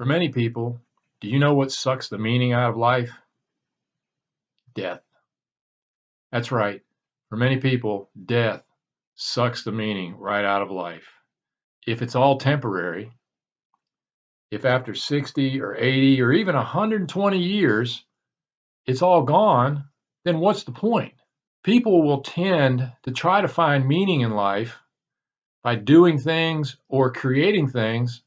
For many people, do you know what sucks the meaning out of life? Death. That's right. For many people, death sucks the meaning right out of life. If it's all temporary, if after 60 or 80 or even 120 years, it's all gone, then what's the point? People will tend to try to find meaning in life by doing things or creating things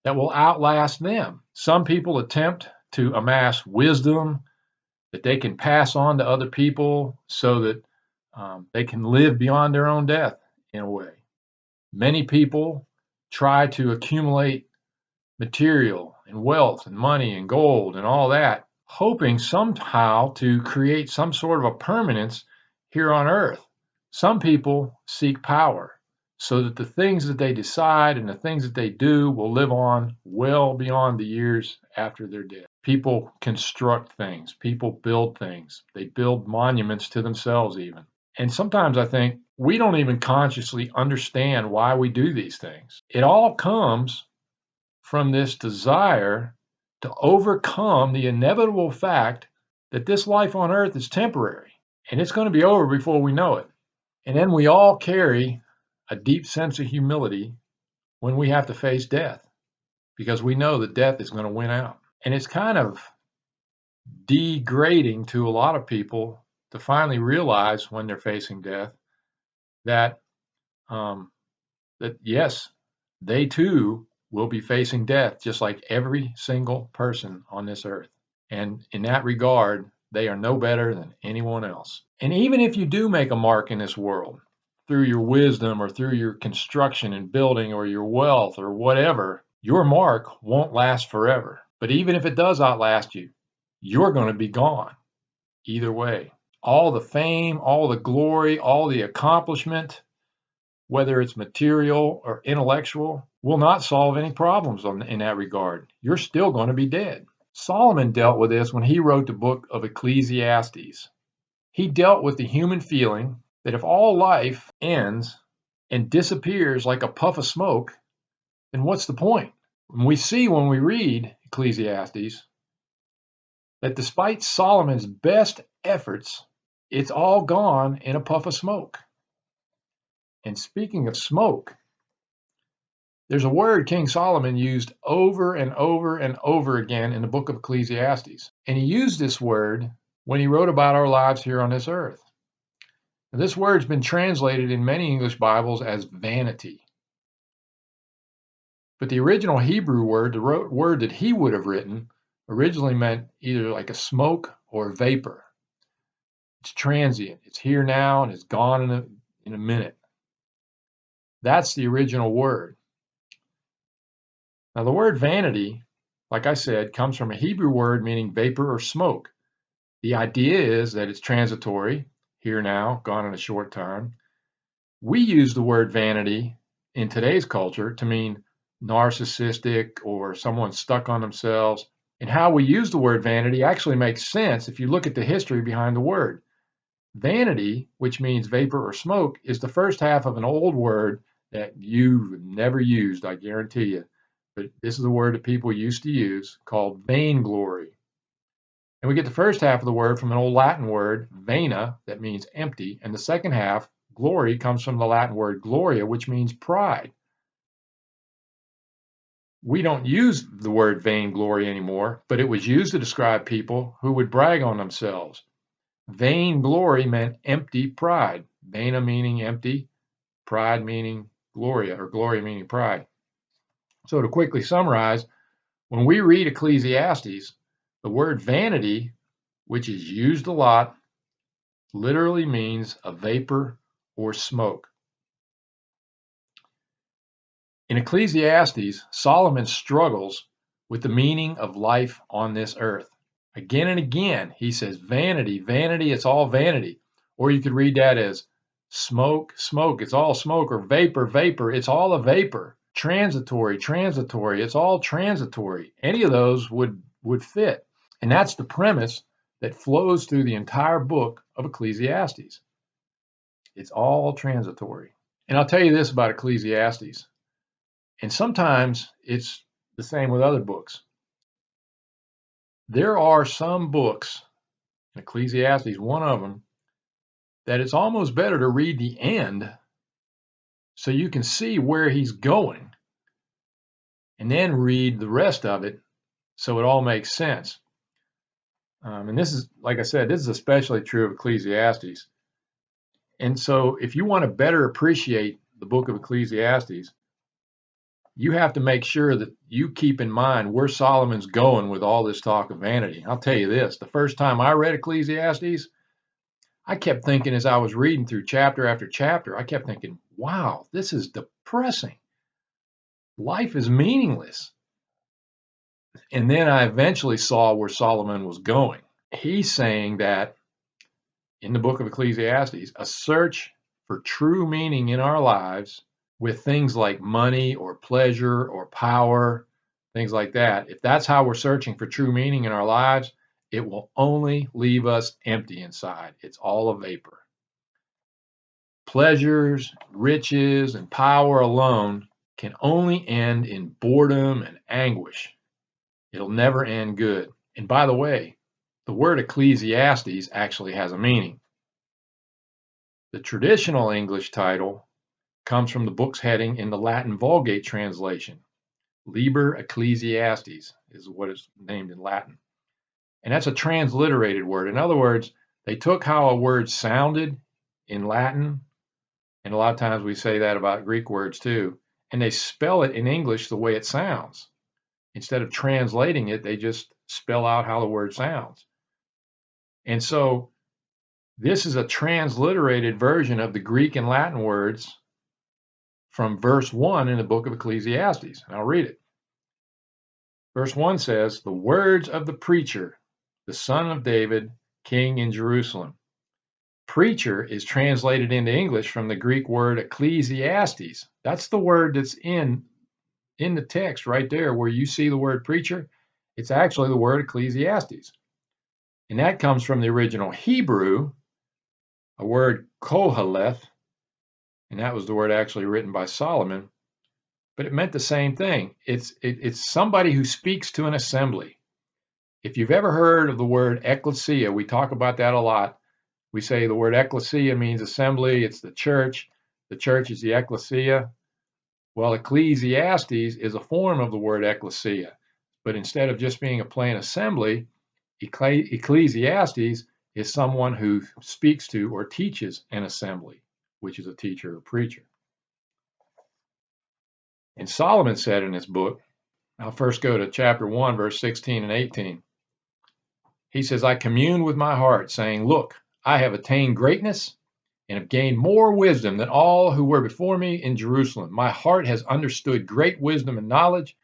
that will outlast them. Some people attempt to amass wisdom that they can pass on to other people so that they can live beyond their own death in a way. Many people try to accumulate material and wealth and money and gold and all that, hoping somehow to create some sort of a permanence here on earth. Some people seek power so that the things that they decide and the things that they do will live on well beyond the years after they're dead. People construct things, people build things, they build monuments to themselves, even. And sometimes I think we don't even consciously understand why we do these things. It all comes from this desire to overcome the inevitable fact that this life on earth is temporary and it's going to be over before we know it. And then we all carry a deep sense of humility when we have to face death because we know that death is going to win out. And it's kind of degrading to a lot of people to finally realize when they're facing death that that yes, they too will be facing death just like every single person on this earth. And in that regard, they are no better than anyone else. And even if you do make a mark in this world through your wisdom or through your construction and building or your wealth or whatever, your mark won't last forever. But even if it does outlast you, you're going to be gone either way. All the fame, all the glory, all the accomplishment, whether it's material or intellectual, will not solve any problems in that regard. You're still going to be dead. Solomon dealt with this when he wrote the book of Ecclesiastes. He dealt with the human feeling that if all life ends and disappears like a puff of smoke, then what's the point? And we see when we read Ecclesiastes that despite Solomon's best efforts, it's all gone in a puff of smoke. And speaking of smoke, there's a word King Solomon used over and over and over again in the book of Ecclesiastes. And he used this word when he wrote about our lives here on this earth. Now, this word's been translated in many English Bibles as vanity. But the original Hebrew word, the word that he would have written, originally meant either like a smoke or vapor. It's transient. It's here now and it's gone in a minute. That's the original word. Now, the word vanity, like I said, comes from a Hebrew word meaning vapor or smoke. The idea is that it's transitory, here now, gone in a short time. We use the word vanity in today's culture to mean narcissistic or someone stuck on themselves. And how we use the word vanity actually makes sense if you look at the history behind the word. Vanity, which means vapor or smoke, is the first half of an old word that you've never used, I guarantee you. But this is a word that people used to use called vainglory. And we get the first half of the word from an old Latin word, vena, that means empty. And the second half, glory, comes from the Latin word gloria, which means pride. We don't use the word vainglory anymore, but it was used to describe people who would brag on themselves. Vainglory meant empty pride. Vena meaning empty, pride meaning gloria, or gloria meaning pride. So to quickly summarize, when we read Ecclesiastes, the word vanity, which is used a lot, literally means a vapor or smoke. In Ecclesiastes, Solomon struggles with the meaning of life on this earth. Again and again, he says, vanity, vanity, it's all vanity. Or you could read that as smoke, smoke, it's all smoke, or vapor, vapor, it's all a vapor. Transitory, transitory, it's all transitory. Any of those would fit. And that's the premise that flows through the entire book of Ecclesiastes. It's all transitory. And I'll tell you this about Ecclesiastes. And sometimes it's the same with other books. There are some books, Ecclesiastes, one of them, that it's almost better to read the end so you can see where he's going and then read the rest of it so it all makes sense. And this is, like I said, this is especially true of Ecclesiastes. And so if you want to better appreciate the book of Ecclesiastes, you have to make sure that you keep in mind where Solomon's going with all this talk of vanity. I'll tell you this, the first time I read Ecclesiastes, I kept thinking as I was reading through chapter after chapter, I kept thinking, wow, this is depressing. Life is meaningless. And then I eventually saw where Solomon was going. He's saying that in the book of Ecclesiastes, a search for true meaning in our lives with things like money or pleasure or power, things like that, if that's how we're searching for true meaning in our lives, it will only leave us empty inside. It's all a vapor. Pleasures, riches, and power alone can only end in boredom and anguish. It'll never end good. And by the way, the word Ecclesiastes actually has a meaning. The traditional English title comes from the book's heading in the Latin Vulgate translation. Liber Ecclesiastes is what it's named in Latin. And that's a transliterated word. In other words, they took how a word sounded in Latin, and a lot of times we say that about Greek words too, and they spell it in English the way it sounds. Instead of translating it, they just spell out how the word sounds. And so this is a transliterated version of the Greek and Latin words from verse 1 in the book of Ecclesiastes. And I'll read it. Verse 1 says, "The words of the preacher, the son of David, king in Jerusalem." Preacher is translated into English from the Greek word Ecclesiastes. That's the word that's in the text right there where you see the word preacher. It's actually the word Ecclesiastes. And that comes from the original Hebrew, a word Koheleth, and that was the word actually written by Solomon, but it meant the same thing. It's somebody who speaks to an assembly. If you've ever heard of the word ecclesia, we talk about that a lot. We say the word ecclesia means assembly, it's the church. The church is the ecclesia. Well, Ecclesiastes is a form of the word ecclesia, but instead of just being a plain assembly, Ecclesiastes is someone who speaks to or teaches an assembly, which is a teacher or preacher. And Solomon said in his book, I'll first go to chapter 1, verse 16 and 18. He says, "I commune with my heart, saying, look, I have attained greatness and have gained more wisdom than all who were before me in Jerusalem. My heart has understood great wisdom and knowledge,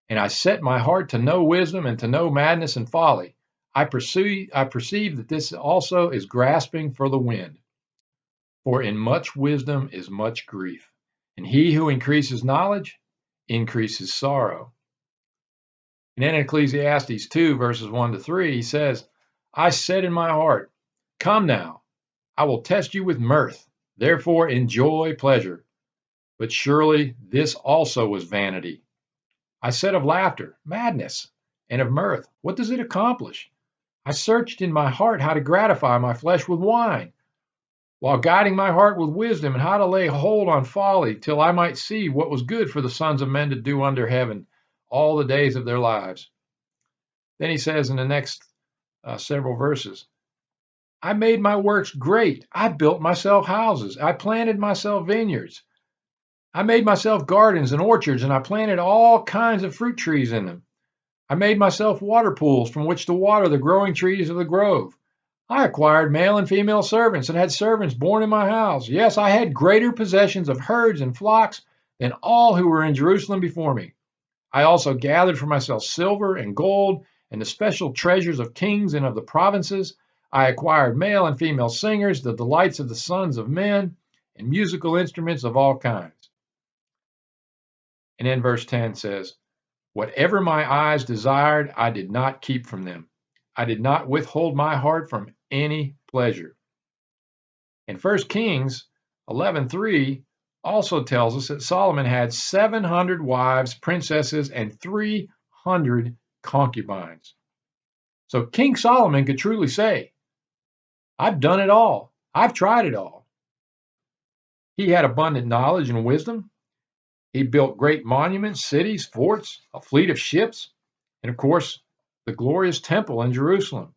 and I set my heart to know wisdom and to know madness and folly. I perceive that this also is grasping for the wind. For in much wisdom is much grief, and he who increases knowledge increases sorrow." And then in Ecclesiastes 2, verses 1 to 3, he says, "I said in my heart, come now, I will test you with mirth, therefore enjoy pleasure. But surely this also was vanity. I said of laughter, madness, and of mirth, what does it accomplish? I searched in my heart how to gratify my flesh with wine, while guiding my heart with wisdom and how to lay hold on folly, till I might see what was good for the sons of men to do under heaven all the days of their lives." Then he says in the next several verses, "I made my works great. I built myself houses. I planted myself vineyards. I made myself gardens and orchards, and I planted all kinds of fruit trees in them. I made myself water pools from which to water the growing trees of the grove. I acquired male and female servants and had servants born in my house. Yes, I had greater possessions of herds and flocks than all who were in Jerusalem before me. I also gathered for myself silver and gold and the special treasures of kings and of the provinces. I acquired male and female singers, the delights of the sons of men, and musical instruments of all kinds." And then verse 10 says, "Whatever my eyes desired, I did not keep from them. I did not withhold my heart from any pleasure." And 1 Kings 11:3 also tells us that Solomon had 700 wives, princesses, and 300 concubines. So King Solomon could truly say, I've done it all. I've tried it all. He had abundant knowledge and wisdom. He built great monuments, cities, forts, a fleet of ships, and of course, the glorious temple in Jerusalem.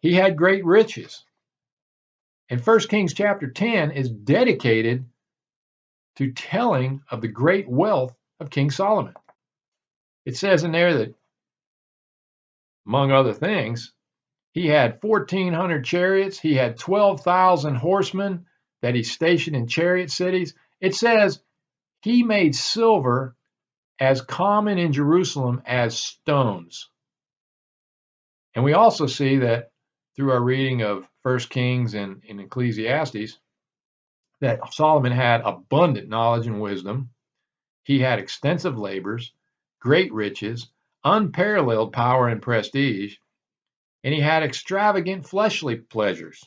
He had great riches. And 1 Kings chapter 10 is dedicated to telling of the great wealth of King Solomon. It says in there that, among other things, he had 1,400 chariots. He had 12,000 horsemen that he stationed in chariot cities. It says he made silver as common in Jerusalem as stones. And we also see that through our reading of 1 Kings and in Ecclesiastes, that Solomon had abundant knowledge and wisdom. He had extensive labors, great riches, unparalleled power and prestige, and he had extravagant fleshly pleasures.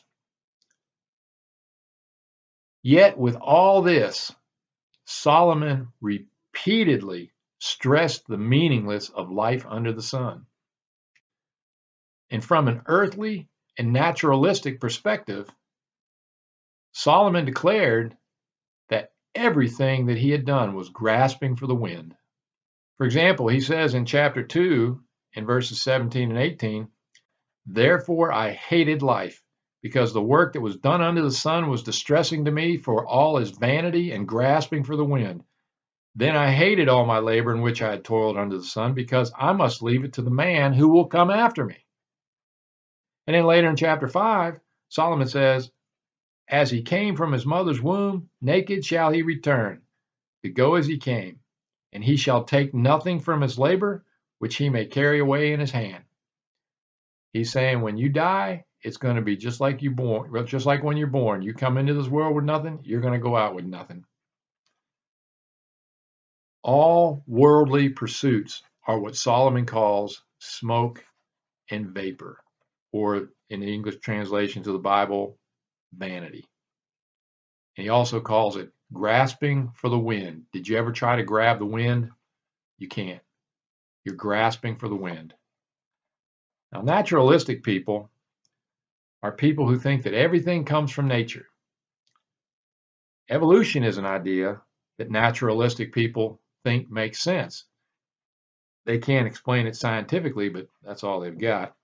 Yet with all this, Solomon repeatedly stressed the meaninglessness of life under the sun. And from an earthly and naturalistic perspective, Solomon declared that everything that he had done was grasping for the wind. For example, he says in chapter 2, in verses 17 and 18, "Therefore I hated life, because the work that was done under the sun was distressing to me, for all is vanity and grasping for the wind. Then I hated all my labor in which I had toiled under the sun, because I must leave it to the man who will come after me." And then later in chapter 5, Solomon says, "As he came from his mother's womb, naked shall he return, to go as he came, and he shall take nothing from his labor, which he may carry away in his hand." He's saying when you die, it's going to be just like just like when you're born. You come into this world with nothing, you're going to go out with nothing. All worldly pursuits are what Solomon calls smoke and vapor, or in the English translations of the Bible, vanity. And he also calls it grasping for the wind. Did you ever try to grab the wind? You can't. You're grasping for the wind. Now, naturalistic people are people who think that everything comes from nature. Evolution is an idea that naturalistic people think makes sense. They can't explain it scientifically, but that's all they've got.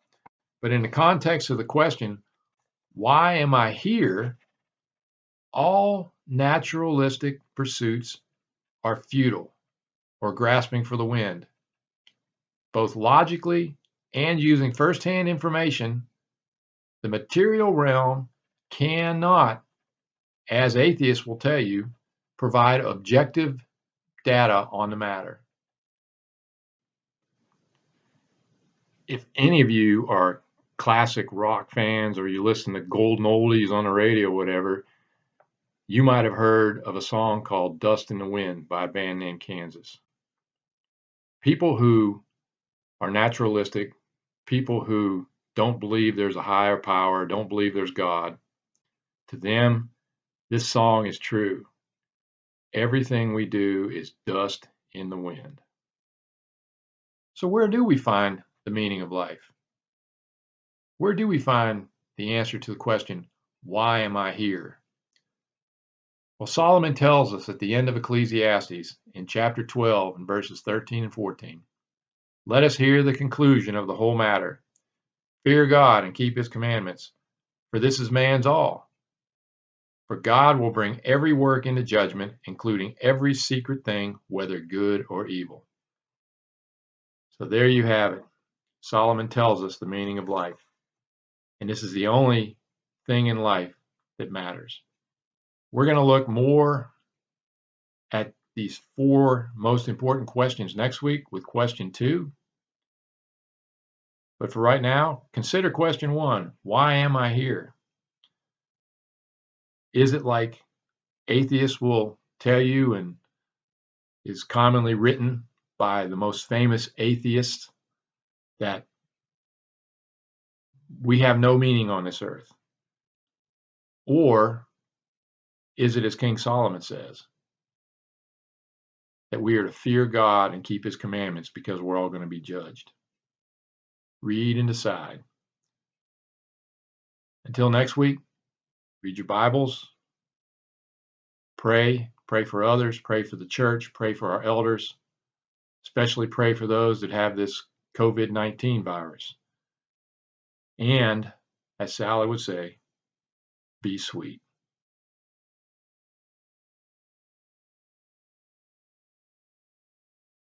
But in the context of the question, why am I here? All naturalistic pursuits are futile or grasping for the wind. Both logically and using firsthand information, the material realm cannot, as atheists will tell you, provide objective data on the matter. If any of you are classic rock fans or you listen to golden oldies on the radio or whatever, you might have heard of a song called "Dust in the Wind" by a band named Kansas. People who are naturalistic, people who don't believe there's a higher power, don't believe there's God, to them, this song is true. Everything we do is dust in the wind. So where do we find the meaning of life? Where do we find the answer to the question, why am I here? Well, Solomon tells us at the end of Ecclesiastes in chapter 12 and verses 13 and 14, "Let us hear the conclusion of the whole matter. Fear God and keep his commandments, for this is man's all. For God will bring every work into judgment, including every secret thing, whether good or evil." So there you have it. Solomon tells us the meaning of life. And this is the only thing in life that matters. We're going to look more at these 4 most important questions next week with question 2. But for right now, consider question 1. Why am I here? Is it like atheists will tell you and is commonly written by the most famous atheists that we have no meaning on this earth? Or is it as King Solomon says, that we are to fear God and keep his commandments because we're all going to be judged? read and decide. Until next week, read your Bibles, pray for others, pray for the church, pray for our elders, especially pray for those that have this COVID-19 virus. And, as Sally would say, be sweet.